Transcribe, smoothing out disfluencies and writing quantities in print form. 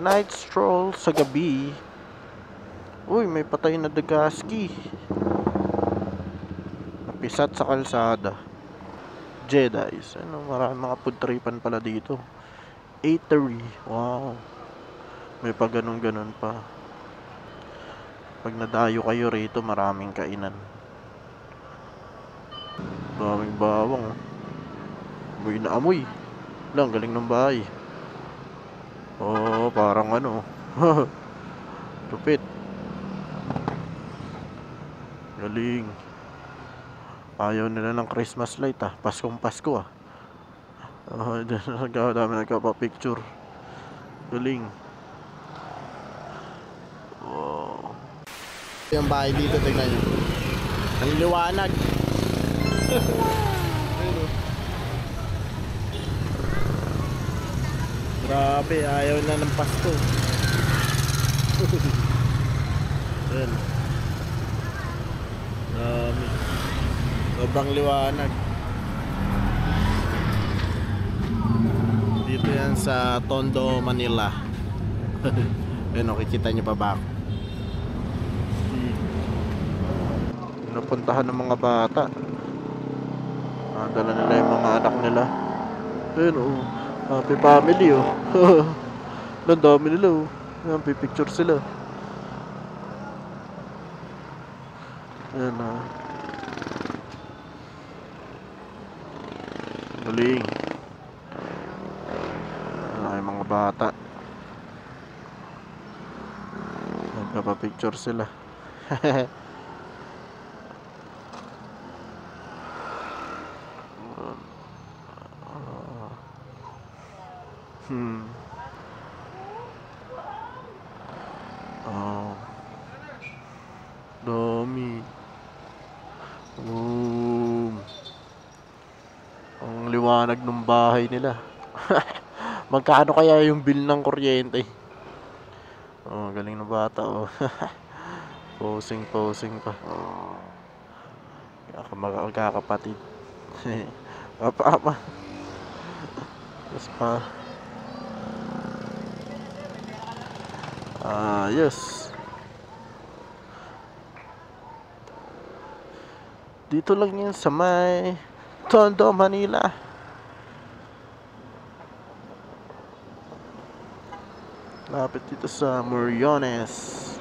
Night stroll sa gabi. Uy, may patay na Dagaski. Napisat sa kalsada. Jedi's. Ano, marami mga food tripan pala dito. Eatery. Wow. May pa ganun-ganun pa. Pag nadayo kayo rito, maraming kainan. Daming bawang. Amoy na amoy. Lang, galing ng bahay. Oh, parang ano. Lupit. Galing. Ayaw nila ng Christmas light ah. Paskong Pasko ah. Dami nagkapapicture. Galing. Wow. Yung bahay dito, tingnan nyo. Ang liwanag. Grabe, ayaw na ng Pasko. Ayan. Sobrang liwanag. Dito yan sa Tondo, Manila. Ayan, nakikita nyo pa ba ako? Napuntahan ng mga bata. Dala nila yung mga anak nila. Ayan oh, happy family oh. Ang dami nila oh. Ayan, pipicture sila. Ayan ah. Galing. Ay, mga bata. Nagpapapicture sila. Oh. Dami. Ang liwanag ng bahay nila. Magkano kaya yung bill ng kuryente? Oh, galing ng bata oh. Posing pa. Oh. Magkakapatid. Papa. Yes pa. Yes. Dito lang yan sa may Tondo, Manila. Lapit dito sa Moriones.